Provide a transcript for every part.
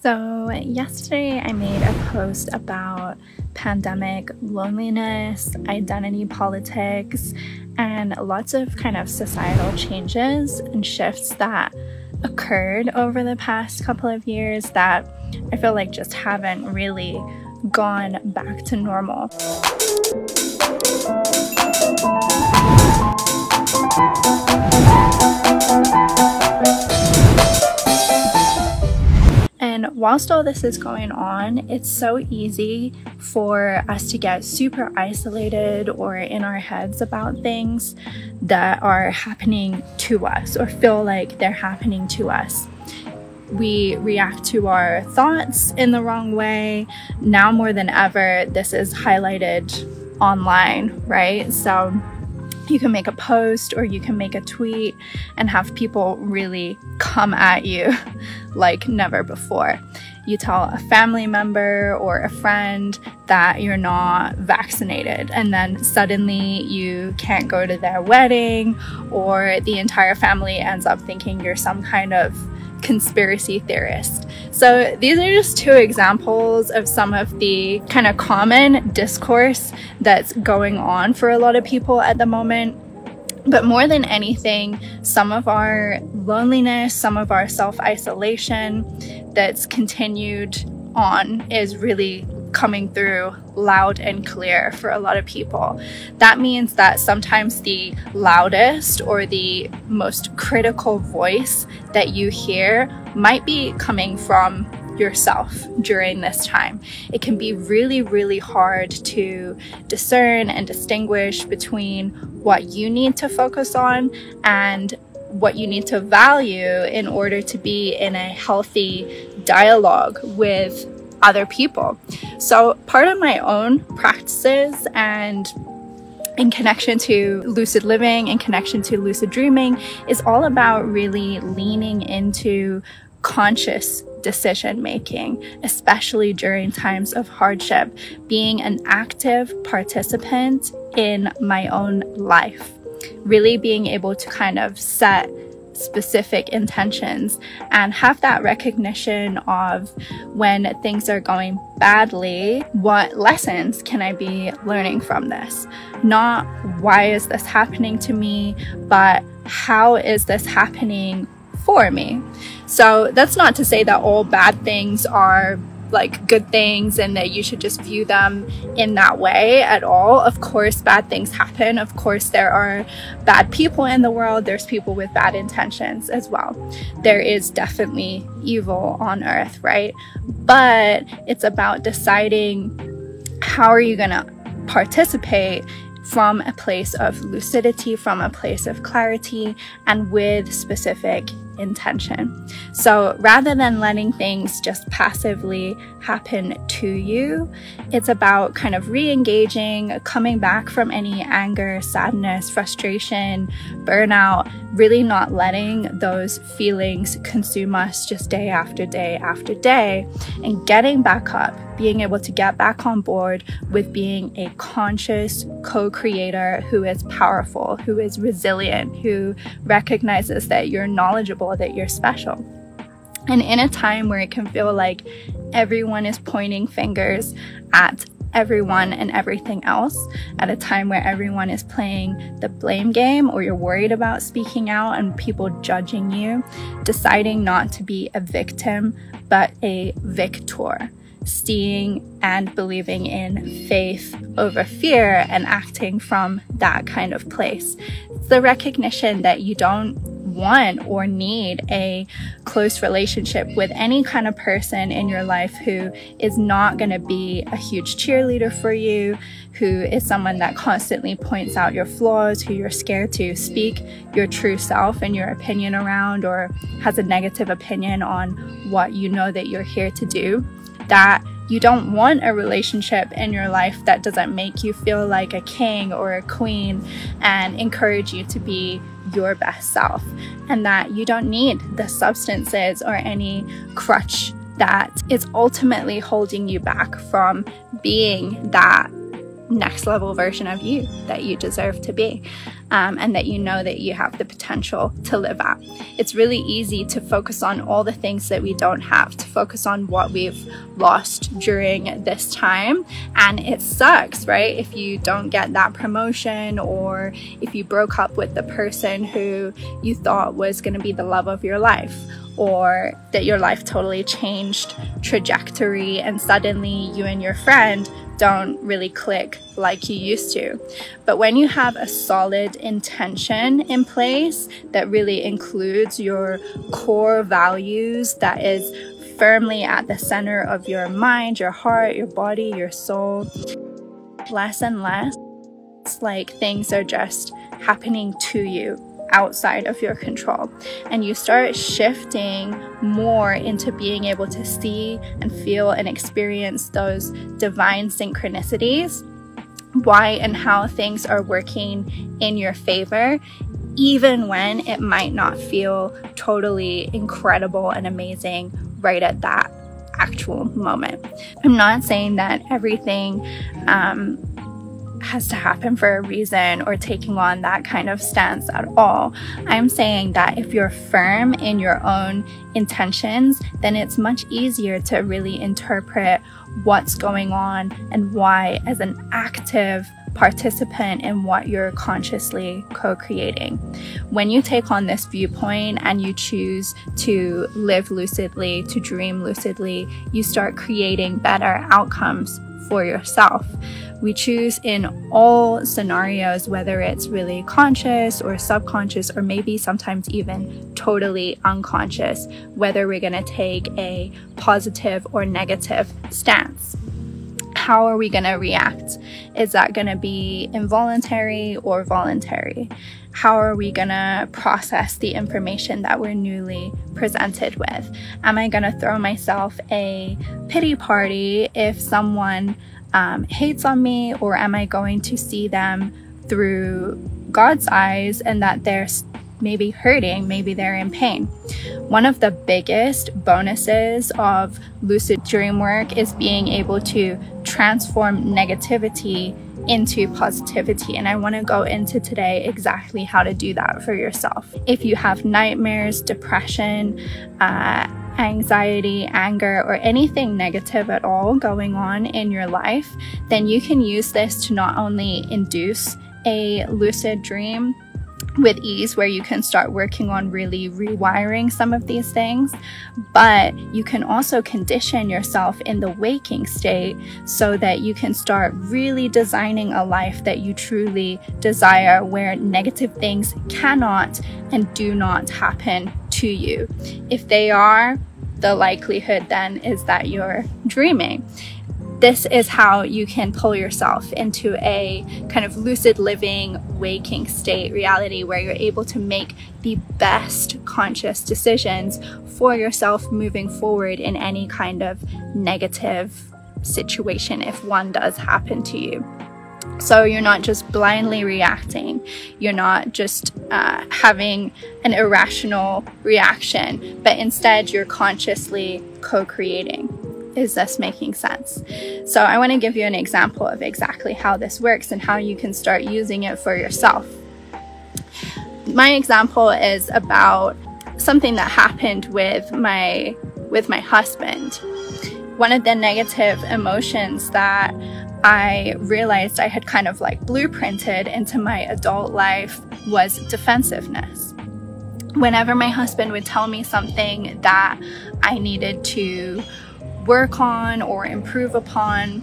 So yesterday I made a post about pandemic loneliness, identity politics, and lots of kind of societal changes and shifts that occurred over the past couple of years that I feel like just haven't really gone back to normal. And whilst all this is going on, it's so easy for us to get super isolated or in our heads about things that are happening to us or feel like they're happening to us. We react to our thoughts in the wrong way. Now more than ever, this is highlighted online, right? So you can make a post or you can make a tweet and have people really come at you like never before. You tell a family member or a friend that you're not vaccinated, and then suddenly you can't go to their wedding, or the entire family ends up thinking you're some kind of conspiracy theorist. So these are just two examples of some of the kind of common discourse that's going on for a lot of people at the moment. But more than anything, some of our loneliness, some of our self-isolation that's continued on is really coming through loud and clear for a lot of people. That means that sometimes the loudest or the most critical voice that you hear might be coming from yourself during this time. It can be really, really hard to discern and distinguish between what you need to focus on and what you need to value in order to be in a healthy dialogue with other people. So part of my own practices and in connection to lucid living, in connection to lucid dreaming, is all about really leaning into conscious decision making, especially during times of hardship, being an active participant in my own life, really being able to kind of set specific intentions and have that recognition of when things are going badly, what lessons can I be learning from this? Not why is this happening to me, but how is this happening for me? So that's not to say that all bad things are like good things and that you should just view them in that way at all. Of course, bad things happen. Of course, there are bad people in the world. There's people with bad intentions as well. There is definitely evil on earth, right? But it's about deciding how are you going to participate from a place of lucidity, from a place of clarity, and with specific intention. So rather than letting things just passively happen to you, it's about kind of re-engaging, coming back from any anger, sadness, frustration, burnout, really not letting those feelings consume us just day after day after day, and getting back up, being able to get back on board with being a conscious co-creator who is powerful, who is resilient, who recognizes that you're knowledgeable, that you're special. And in a time where it can feel like everyone is pointing fingers at everyone and everything else, at a time where everyone is playing the blame game, or you're worried about speaking out and people judging you, deciding not to be a victim but a victor, seeing and believing in faith over fear and acting from that kind of place. It's the recognition that you don't want or need a close relationship with any kind of person in your life who is not going to be a huge cheerleader for you, who is someone that constantly points out your flaws, who you're scared to speak your true self and your opinion around, or has a negative opinion on what you know that you're here to do. That you don't want a relationship in your life that doesn't make you feel like a king or a queen and encourage you to be your best self, and that you don't need the substances or any crutch that is ultimately holding you back from being that next level version of you that you deserve to be, and that you know that you have the potential to live at. It's really easy to focus on all the things that we don't have, to focus on what we've lost during this time, and it sucks, right? If you don't get that promotion, or if you broke up with the person who you thought was going to be the love of your life, or that your life totally changed trajectory and suddenly you and your friend don't really click like you used to. But when you have a solid intention in place that really includes your core values, that is firmly at the center of your mind, your heart, your body, your soul, less and less like things are just happening to you outside of your control, and you start shifting more into being able to see and feel and experience those divine synchronicities, why and how things are working in your favor, even when it might not feel totally incredible and amazing right at that actual moment. I'm not saying that everything has to happen for a reason or taking on that kind of stance at all. I'm saying that if you're firm in your own intentions, then it's much easier to really interpret what's going on and why as an active participant in what you're consciously co-creating. When you take on this viewpoint and you choose to live lucidly, to dream lucidly, you start creating better outcomes for yourself. We choose in all scenarios, whether it's really conscious or subconscious, or maybe sometimes even totally unconscious, whether we're going to take a positive or negative stance. How are we going to react? Is that going to be involuntary or voluntary? How are we going to process the information that we're newly presented with? Am I going to throw myself a pity party if someone hates on me, or am I going to see them through God's eyes and that they're maybe hurting, maybe they're in pain? One of the biggest bonuses of lucid dream work is being able to transform negativity into positivity, and I want to go into today exactly how to do that for yourself. If you have nightmares, depression, anxiety, anger, or anything negative at all going on in your life, then you can use this to not only induce a lucid dream with ease, where you can start working on really rewiring some of these things, but you can also condition yourself in the waking state so that you can start really designing a life that you truly desire, where negative things cannot and do not happen to you. If they are, the likelihood then is that you're dreaming. This is how you can pull yourself into a kind of lucid living, waking state reality, where you're able to make the best conscious decisions for yourself moving forward in any kind of negative situation, if one does happen to you. So you're not just blindly reacting, you're not just having an irrational reaction, but instead you're consciously co-creating. Is this making sense? So I want to give you an example of exactly how this works and how you can start using it for yourself. My example is about something that happened with my husband. One of the negative emotions that I realized I had kind of like blueprinted into my adult life was defensiveness. Whenever my husband would tell me something that I needed to work on or improve upon,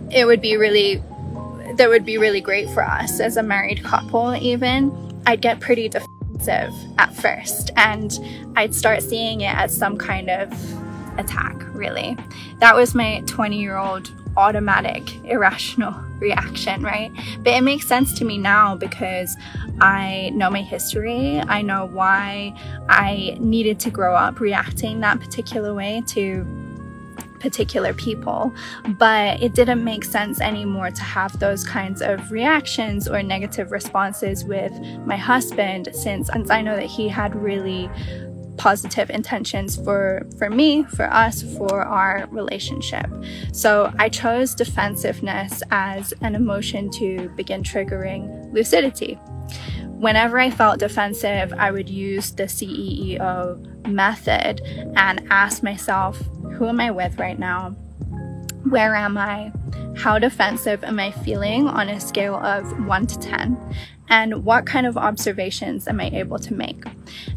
that would be really great for us as a married couple. Even I'd get pretty defensive at first, and I'd start seeing it as some kind of attack. Really, that was my 20-year-old automatic irrational reaction, right? But it makes sense to me now because I know my history. I know why I needed to grow up reacting that particular way to particular people, but it didn't make sense anymore to have those kinds of reactions or negative responses with my husband, since I know that he had really positive intentions for me, for us, for our relationship. So I chose defensiveness as an emotion to begin triggering lucidity. Whenever I felt defensive, I would use the CEEO method and ask myself, who am I with right now? Where am I? How defensive am I feeling on a scale of 1 to 10? And what kind of observations am I able to make?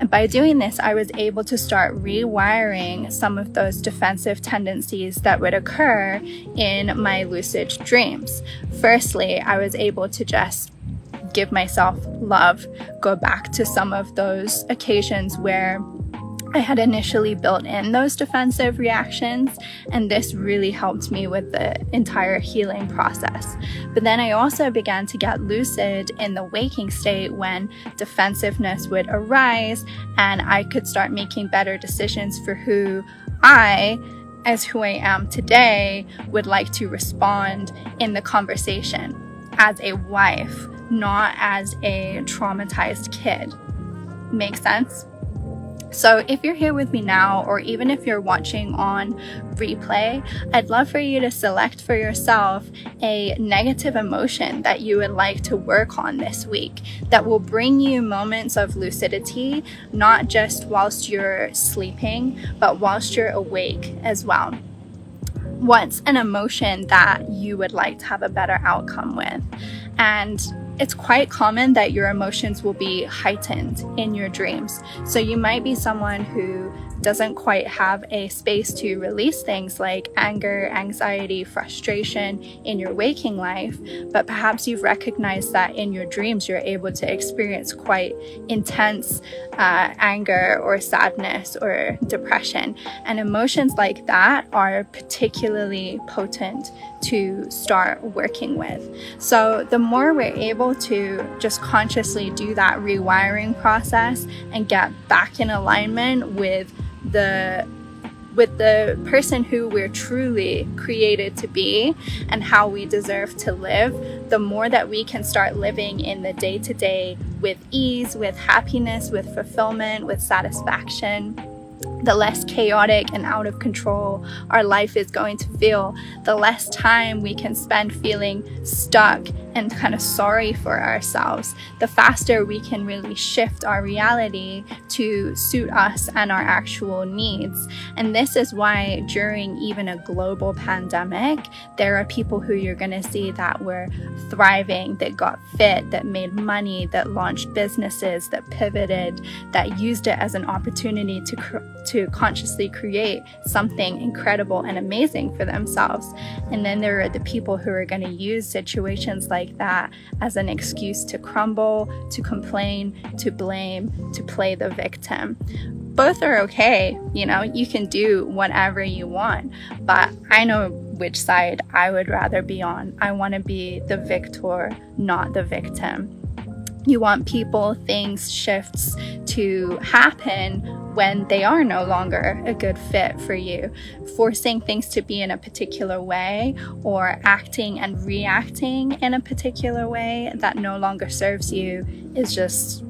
And by doing this, I was able to start rewiring some of those defensive tendencies that would occur in my lucid dreams. Firstly, I was able to just give myself love, go back to some of those occasions where I had initially built in those defensive reactions, and this really helped me with the entire healing process. But then I also began to get lucid in the waking state when defensiveness would arise, and I could start making better decisions for who I, as who I am today, would like to respond in the conversation as a wife, not as a traumatized kid. Make sense? So if you're here with me now, or even if you're watching on replay, I'd love for you to select for yourself a negative emotion that you would like to work on this week that will bring you moments of lucidity, not just whilst you're sleeping, but whilst you're awake as well. What's an emotion that you would like to have a better outcome with? And it's quite common that your emotions will be heightened in your dreams. So you might be someone who doesn't quite have a space to release things like anger, anxiety, frustration in your waking life, but perhaps you've recognized that in your dreams you're able to experience quite intense anger or sadness or depression. And emotions like that are particularly potent to start working with. So the more we're able to just consciously do that rewiring process and get back in alignment with the person who we're truly created to be and how we deserve to live, the more that we can start living in the day-to-day with ease, with happiness, with fulfillment, with satisfaction, the less chaotic and out of control our life is going to feel, the less time we can spend feeling stuck and kind of sorry for ourselves, the faster we can really shift our reality to suit us and our actual needs. And this is why during even a global pandemic, there are people who you're going to see that were thriving, that got fit, that made money, that launched businesses, that pivoted, that used it as an opportunity to consciously create something incredible and amazing for themselves. And then there are the people who are going to use situations like that as an excuse to crumble, to complain, to blame, to play the victim. Both are okay, you can do whatever you want, but I know which side I would rather be on. I want to be the victor, not the victim. You want people, things, shifts to happen when they are no longer a good fit for you. Forcing things to be in a particular way or acting and reacting in a particular way that no longer serves you is just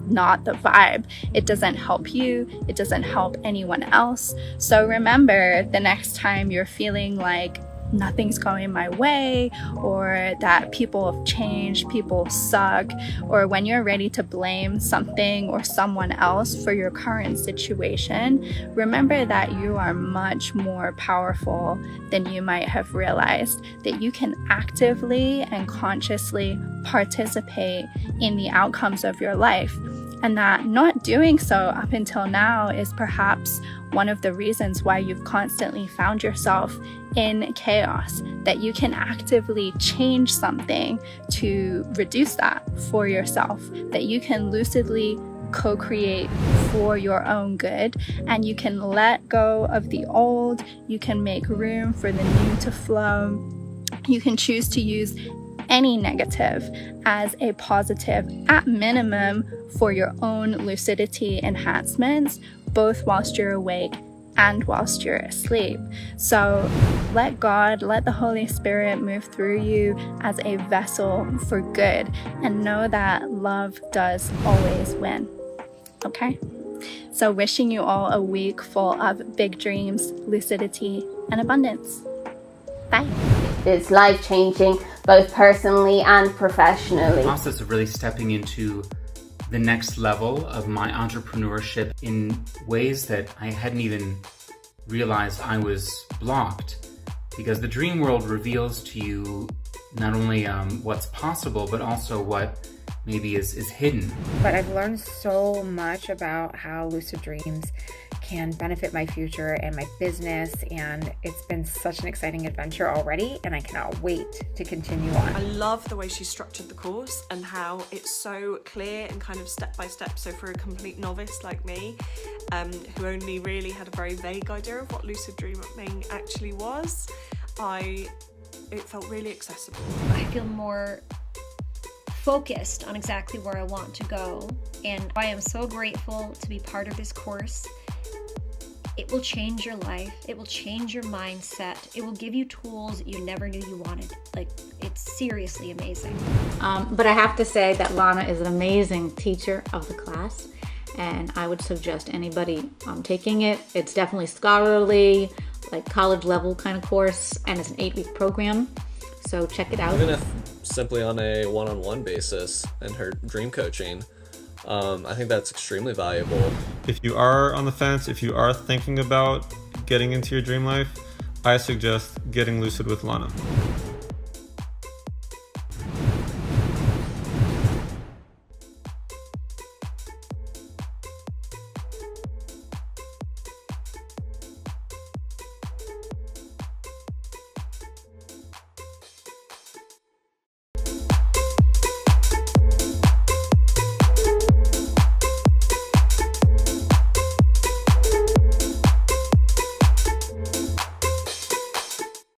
not the vibe. It doesn't help you. It doesn't help anyone else. So remember, the next time you're feeling like nothing's going my way, or that people have changed, people suck, or when you're ready to blame something or someone else for your current situation, remember that you are much more powerful than you might have realized, that you can actively and consciously participate in the outcomes of your life. And that not doing so up until now is perhaps one of the reasons why you've constantly found yourself in chaos, that you can actively change something to reduce that for yourself, that you can lucidly co-create for your own good, and you can let go of the old, you can make room for the new to flow, you can choose to use any negative as a positive at minimum for your own lucidity enhancements, both whilst you're awake and whilst you're asleep. So let God, let the Holy Spirit move through you as a vessel for good, and know that love does always win. Okay? So wishing you all a week full of big dreams, lucidity, and abundance. Bye. It's life-changing, both personally and professionally. The process of really stepping into the next level of my entrepreneurship in ways that I hadn't even realized I was blocked. Because the dream world reveals to you not only what's possible, but also what maybe is hidden. But I've learned so much about how lucid dreams can benefit my future and my business, and it's been such an exciting adventure already, and I cannot wait to continue on. I love the way she structured the course and how it's so clear and kind of step by step. So for a complete novice like me, who only really had a very vague idea of what lucid dreaming actually was, it felt really accessible. I feel more focused on exactly where I want to go, and I am so grateful to be part of this course. It will change your life, it will change your mindset, it will give you tools you never knew you wanted. Like, it's seriously amazing. But I have to say that Lana is an amazing teacher of the class, and I would suggest anybody taking it. It's definitely scholarly, like college level kind of course, and it's an 8-week program, so check it out. Even if simply on a one-on-one basis in her dream coaching, I think that's extremely valuable. If you are on the fence, if you are thinking about getting into your dream life, I suggest getting lucid with Lana.